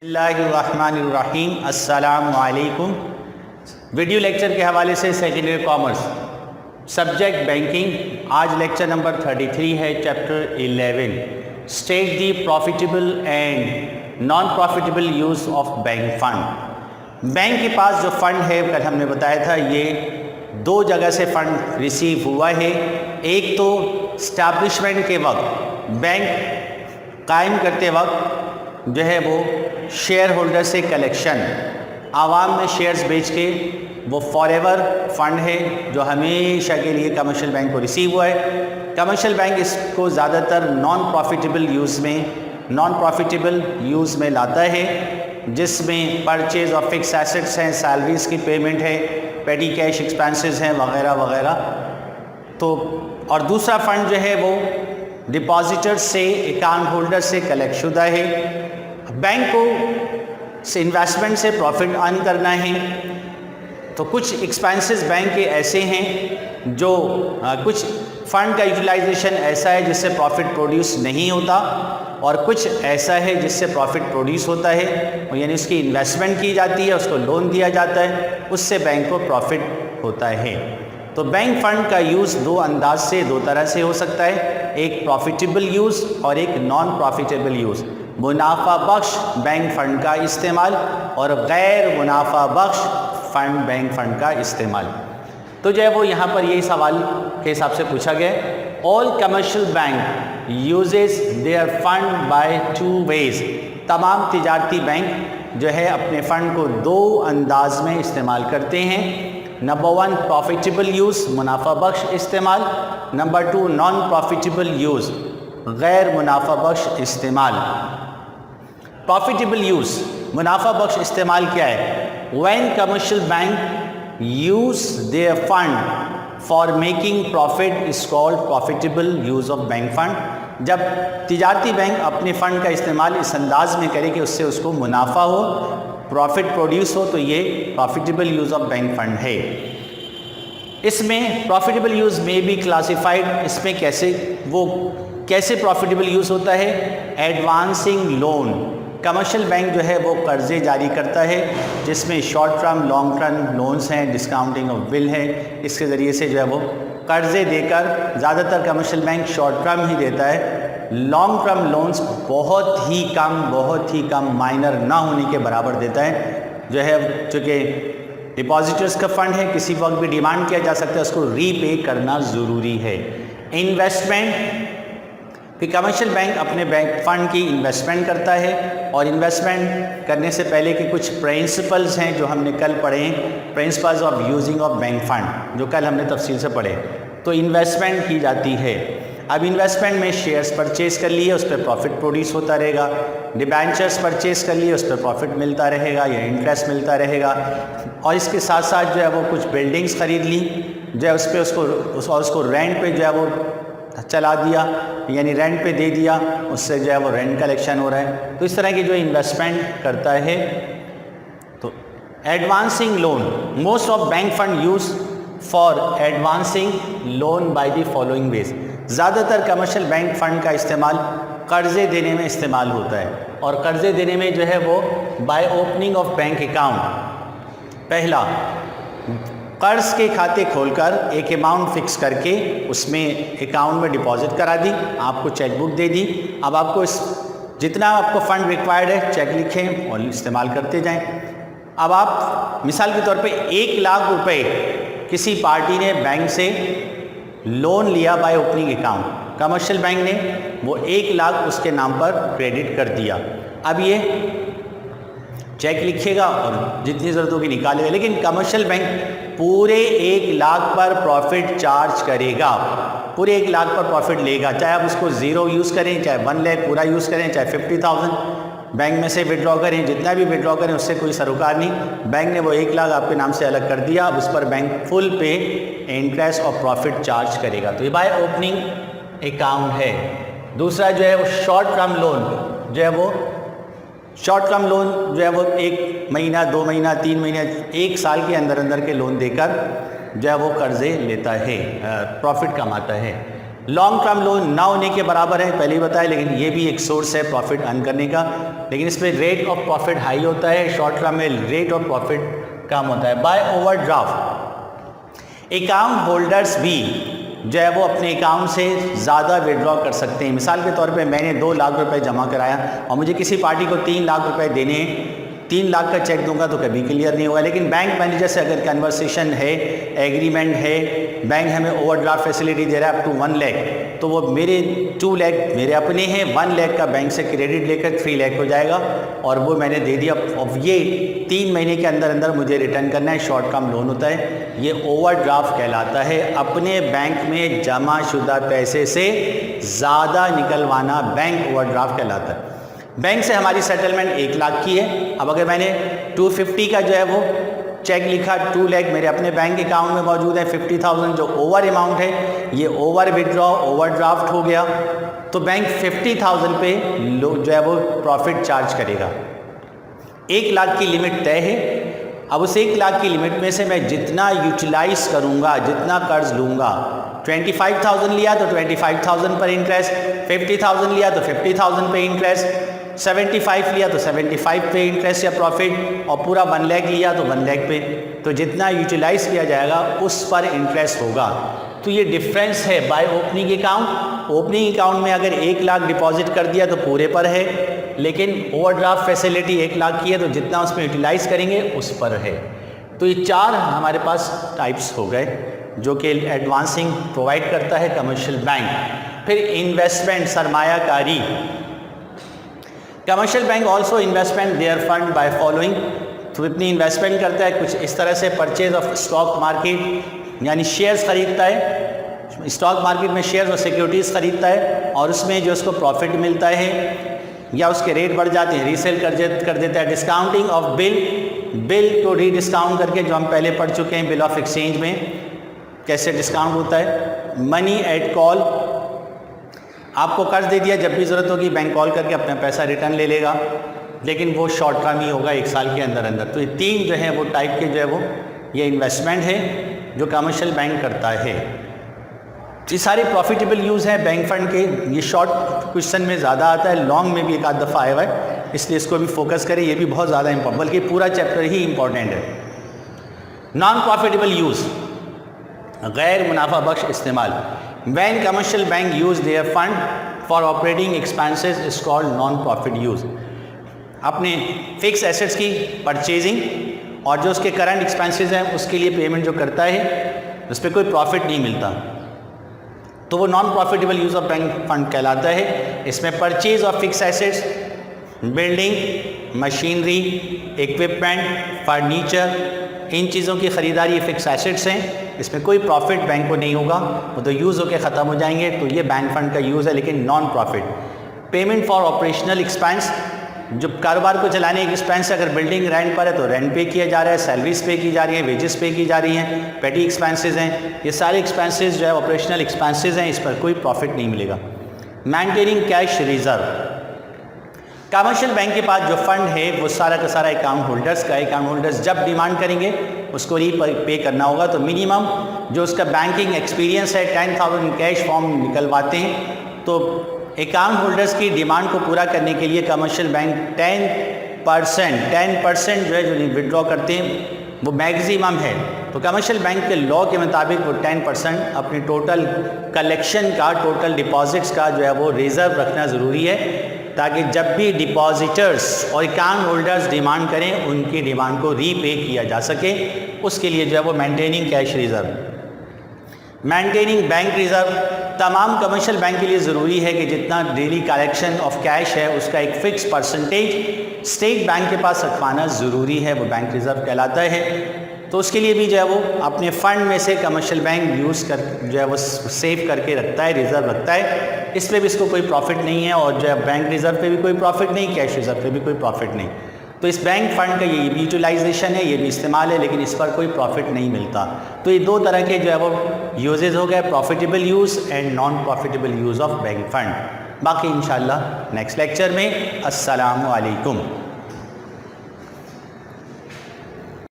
बिस्मिल्लाहिर्रहमानिर्रहीम अस्सलामु अलैकुम। वीडियो लेक्चर के हवाले से सेकेंडरी कॉमर्स सब्जेक्ट बैंकिंग, आज लेक्चर नंबर 33 है, chapter 11 state the profitable and non profitable use of bank fund. Bank के पास जो फ़ंड है, कल हमने बताया था, ये दो जगह से फ़ंड रिसीव हुआ है। एक तो इस्टेब्लिशमेंट के वक्त, बैंक कायम करते वक्त जो है वो शेयर होल्डर से कलेक्शन, आवाम में शेयर्स बेच के, वो फॉरएवर फंड है जो हमेशा के लिए कमर्शियल बैंक को रिसीव हुआ है। कमर्शियल बैंक इसको ज़्यादातर नॉन प्रॉफिटेबल यूज़ में लाता है, जिसमें परचेज ऑफ फिक्स एसेट्स हैं, सैलरीज़ की पेमेंट है, पेटी कैश एक्सपेंसेस हैं, वगैरह वगैरह। तो और दूसरा फंड जो है वो डिपॉजिटर से, अकाउंट होल्डर से कलेक्ट शुदा है। बैंक को इन्वेस्टमेंट से प्रॉफिट अर्न करना है, तो कुछ एक्सपेंसेस बैंक के ऐसे हैं जो कुछ फ़ंड का यूटिलाइजेशन ऐसा है जिससे प्रॉफिट प्रोड्यूस नहीं होता, और कुछ ऐसा है जिससे प्रॉफिट प्रोड्यूस होता है, यानी उसकी इन्वेस्टमेंट की जाती है, उसको लोन दिया जाता है, उससे बैंक को प्रॉफिट होता है। तो बैंक फ़ंड का यूज़ दो अंदाज से, दो तरह से हो सकता है, एक प्रॉफिटेबल यूज़ और एक नॉन प्रॉफिटेबल यूज़। मुनाफा बख्श बैंक फ़ंड का इस्तेमाल और गैर मुनाफा बख्श फ़ंड बैंक फ़ंड का इस्तेमाल। तो जो है वो यहाँ पर यही सवाल के हिसाब से पूछा गया, all commercial bank uses their fund by two ways. तमाम तिजारती बैंक जो है अपने फ़ंड को दो अंदाज में इस्तेमाल करते हैं। नंबर 1 प्रॉफिटेबल यूज़, मुनाफा बख्श इस्तेमाल। नंबर 2 नॉन प्रॉफिटेबल यूज़, गैर मुनाफा बख्श इस्तेमाल। प्रॉफिटेबल यूज़, मुनाफा बख्श इस्तेमाल क्या है? When commercial bank use their fund for making profit is called profitable use of bank fund. जब तिजारती बैंक अपने फ़ंड का इस्तेमाल इस अंदाज में करे कि उससे उसको मुनाफा हो, प्रॉफिट प्रोड्यूस हो, तो ये profitable use of bank fund है। इसमें प्रॉफिटेबल यूज़ में भी क्लासिफाइड, इसमें कैसे प्रॉफिटेबल यूज़ होता है? एडवांसिंग लोन, कमर्शियल बैंक जो है वो कर्ज़े जारी करता है, जिसमें short term, long term loans हैं, डिस्काउंटिंग ऑफ बिल है, इसके ज़रिए से जो है वो कर्ज़े देकर, ज़्यादातर कमर्शियल बैंक शॉर्ट टर्म ही देता है, लॉन्ग टर्म लोन्स बहुत ही कम माइनर ना होने के बराबर देता है। जो है चूँकि डिपॉजिटर्स का फ़ंड है, किसी वक्त भी डिमांड किया जा सकता है, उसको रीपे करना ज़रूरी है। इन्वेस्टमेंट, कि कमर्शियल बैंक अपने बैंक फ़ंड की इन्वेस्टमेंट करता है, और इन्वेस्टमेंट करने से पहले के कुछ प्रिंसिपल्स हैं जो हमने कल पढ़े हैं, principles of using of bank fund, जो कल हमने तफसील से पढ़े। तो इन्वेस्टमेंट की जाती है। अब इन्वेस्टमेंट में शेयर्स परचेज़ कर लिए, उस पर प्रॉफिट प्रोड्यूस होता रहेगा। डिबेंचर्स परचेज़ कर लिए, उस पर प्रॉफिट मिलता रहेगा या इंटरेस्ट मिलता रहेगा। और इसके साथ साथ जो है वो कुछ बिल्डिंग्स ख़रीद ली, जो है उस पर उसको रेंट पे जो है वो चला दिया, यानी रेंट पे दे दिया, उससे जो है वो रेंट कलेक्शन हो रहा है। तो इस तरह की जो इन्वेस्टमेंट करता है। तो advancing loan, most of bank fund use for advancing loan by the following veg. ज़्यादातर कमर्शियल बैंक फ़ंड का इस्तेमाल कर्ज़े देने में इस्तेमाल होता है, और कर्ज़े देने में जो है वो by opening of bank account. पहला, कर्ज़ के खाते खोलकर एक अमाउंट फ़िक्स करके उसमें अकाउंट में डिपॉजिट करा दी, आपको चेकबुक दे दी। अब आपको जितना आपको फ़ंड रिक्वायर्ड है, चेक लिखें और इस्तेमाल करते जाएं। अब आप मिसाल के तौर पे 1 लाख रुपए किसी पार्टी ने बैंक से लोन लिया by opening account, commercial bank ने वो 1 लाख उसके नाम पर क्रेडिट कर दिया। अब ये चेक लिखेगा और जितनी ज़रूरत होगी निकालेगा, लेकिन कमर्शियल बैंक पूरे 1 लाख पर प्रॉफिट चार्ज करेगा, पूरे 1 लाख पर प्रॉफिट लेगा, चाहे आप उसको ज़ीरो यूज़ करें, चाहे 1 लाख पूरा यूज़ करें, चाहे 50,000 बैंक में से विड्रॉ करें, जितना भी विड्रॉ करें उससे कोई सरोकार नहीं। बैंक ने वो 1 लाख आपके नाम से अलग कर दिया, अब उस पर बैंक फुल पे इंटरेस्ट और प्रॉफिट चार्ज करेगा। तो ये बाय ओपनिंग अकाउंट है। दूसरा जो है वो शॉर्ट टर्म लोन, जो है वो शॉर्ट टर्म लोन जो है वो 1 महीना, 2 महीना, 3 महीने, 1 साल के अंदर के लोन देकर जो है वो कर्ज़े लेता है, प्रॉफिट कमाता है। लॉन्ग टर्म लोन ना होने के बराबर है, पहले ही बताया, लेकिन ये भी एक सोर्स है प्रॉफिट अर्न करने का, लेकिन इसमें रेट ऑफ प्रॉफिट हाई होता है, शॉर्ट टर्म में रेट ऑफ प्रॉफिट कम होता है। बाय ओवरड्राफ्ट अकाउंट होल्डर्स भी जो है वो अपने अकाउंट से ज़्यादा विड्रॉ कर सकते हैं। मिसाल के तौर पे मैंने 2 लाख रुपए जमा कराया और मुझे किसी पार्टी को 3 लाख रुपए देने हैं, 3 लाख का चेक दूंगा तो कभी क्लियर नहीं होगा, लेकिन बैंक मैनेजर से अगर कन्वर्सेशन है, एग्रीमेंट है, बैंक हमें ओवरड्राफ्ट फैसिलिटी दे रहा है अप टू 1 लाख, तो वो मेरे 2 लाख मेरे अपने हैं, 1 लाख का बैंक से क्रेडिट लेकर 3 लाख हो जाएगा और वो मैंने दे दिया। अब ये 3 महीने के अंदर अंदर मुझे रिटर्न करना है, शॉर्ट टर्म लोन होता है, ये ओवरड्राफ्ट कहलाता है। अपने बैंक में जमा शुदा पैसे से ज़्यादा निकलवाना बैंक ओवरड्राफ्ट कहलाता है। बैंक से हमारी सेटलमेंट 1 लाख की है, अब अगर मैंने 250 का जो है वो चेक लिखा, 2 लाख मेरे अपने बैंक अकाउंट में मौजूद है, 50,000 जो ओवर अमाउंट है ये ओवर विड्रॉ ओवरड्राफ्ट हो गया, तो बैंक 50,000 पे जो है वो प्रॉफिट चार्ज करेगा। 1 लाख की लिमिट तय है। अब उस 1 लाख की लिमिट में से मैं जितना यूटिलाइज करूँगा, जितना कर्ज लूँगा, 25,000 लिया तो 25,000 पर इंटरेस्ट, 50,000 लिया तो 50,000 पे इंटरेस्ट, 75 लिया तो 75 पे इंटरेस्ट या प्रॉफिट, और पूरा 1 लाख लिया तो 1 लाख पे, तो जितना यूटिलाइज किया जाएगा उस पर इंटरेस्ट होगा। तो ये डिफरेंस है by opening account. Opening account में अगर 1 लाख डिपॉजिट कर दिया तो पूरे पर है, लेकिन ओवरड्राफ्ट फैसिलिटी 1 लाख की है तो जितना उसमें यूटिलाइज करेंगे उस पर है। तो ये 4 हमारे पास टाइप्स हो गए जो कि एडवांसिंग प्रोवाइड करता है कमर्शियल बैंक। फिर इन्वेस्टमेंट, सरमायाकारी। Commercial bank also investment their fund by following, तो इतनी इन्वेस्टमेंट करता है कुछ इस तरह से, परचेज ऑफ स्टॉक मार्केट यानी शेयर्स खरीदता है, स्टॉक मार्केट में शेयर्स और सिक्योरिटीज़ खरीदता है और उसमें जो उसको प्रॉफिट मिलता है या उसके रेट बढ़ जाते हैं रीसेल कर देता है। डिस्काउंटिंग ऑफ बिल को रीडिस्काउंट करके, जो हम पहले पढ़ चुके हैं बिल ऑफ एक्सचेंज में कैसे डिस्काउंट होता है। मनी एट कॉल, आपको कर्ज दे दिया, जब भी ज़रूरत होगी बैंक कॉल करके अपना पैसा रिटर्न ले लेगा, लेकिन वो शॉर्ट टर्म ही होगा 1 साल के अंदर अंदर। तो ये 3 जो है वो टाइप के जो है वो ये इन्वेस्टमेंट है जो कमर्शियल बैंक करता है। ये सारे प्रॉफिटेबल यूज़ हैं बैंक फंड के। ये शॉर्ट क्वेश्चन में ज़्यादा आता है, लॉन्ग में भी एक आध दफ़ा आया हुआ है, इसलिए इसको भी फोकस करें, ये भी बहुत ज़्यादा इंपॉर्टेंट, बल्कि पूरा चैप्टर ही इंपॉर्टेंट है। नॉन प्रॉफिटेबल यूज़, गैर मुनाफा बख्श इस्तेमाल। When commercial bank use their fund for operating expenses is called non-profit use। अपने फिक्स एसेट्स की परचेजिंग और जो उसके करंट एक्सपेंसेस हैं उसके लिए पेमेंट जो करता है उस पर कोई प्रॉफिट नहीं मिलता, तो वो non profitable use of bank fund कहलाता है। इसमें purchase of fix assets, building, machinery, equipment, furniture, इन चीज़ों की ख़रीदारी फिक्स एसेट्स हैं, इसमें कोई प्रॉफिट बैंक को नहीं होगा, वो तो यूज़ होकर ख़त्म हो जाएंगे, तो ये बैंक फंड का यूज़ है, लेकिन non profit. Payment for operational expense, जो कारोबार को चलाने के एक्सपेंस, अगर बिल्डिंग रेंट पर है तो रेंट पे किया जा रहा है, सैलरीज पे की जा रही है, वेजेस पे की जा रही हैं, पेटी एक्सपेंसेस हैं, ये सारे एक्सपेंसेस जो है ऑपरेशनल एक्सपेंसेस हैं, इस पर कोई प्रॉफिट नहीं मिलेगा। Maintaining cash reserve, commercial bank के पास जो फंड है वो सारा का सारा अकाउंट होल्डर्स का, अकाउंट होल्डर्स जब डिमांड करेंगे उसको रीपे करना होगा, तो मिनिमम जो उसका बैंकिंग एक्सपीरियंस है 10,000 कैश फॉर्म निकलवाते हैं, तो अकाउंट होल्डर्स की डिमांड को पूरा करने के लिए कमर्शियल बैंक 10% जो है जो विड्रॉ करते हैं वो मैक्सिमम है। तो कमर्शियल बैंक के लॉ के मुताबिक वो 10% अपने टोटल कलेक्शन का, टोटल डिपॉजिट्स का जो है वो रिज़र्व रखना ज़रूरी है, ताकि जब भी डिपॉजिटर्स और अकाउंट होल्डर्स डिमांड करें उनकी डिमांड को रीपे किया जा सके, उसके लिए जो है वो maintaining cash reserve. Maintaining bank reserve तमाम कमर्शियल बैंक के लिए ज़रूरी है कि जितना डेली कलेक्शन ऑफ कैश है उसका एक फ़िक्स परसेंटेज स्टेट बैंक के पास रखवाना ज़रूरी है, वो बैंक रिज़र्व कहलाता है। तो उसके लिए भी जो है वो अपने फ़ंड में से कमर्शियल बैंक यूज़ कर जो है वो सेव करके रखता है, रिज़र्व रखता है, इस पर भी इसको कोई प्रॉफिट नहीं है, और जो है बैंक रिज़र्व पे भी कोई प्रॉफिट नहीं, कैश रिज़र्व पे भी कोई प्रॉफिट नहीं। तो इस बैंक फंड का ये भी यूटिलाइजेशन है, ये भी इस्तेमाल है, लेकिन इस पर कोई प्रॉफिट नहीं मिलता। तो ये 2 तरह के जो है वो यूजेज हो गए, profitable use and non profitable use of bank fund. बाकी इंशाल्लाह नेक्स्ट लेक्चर में। अस्सलामु अलैकुम।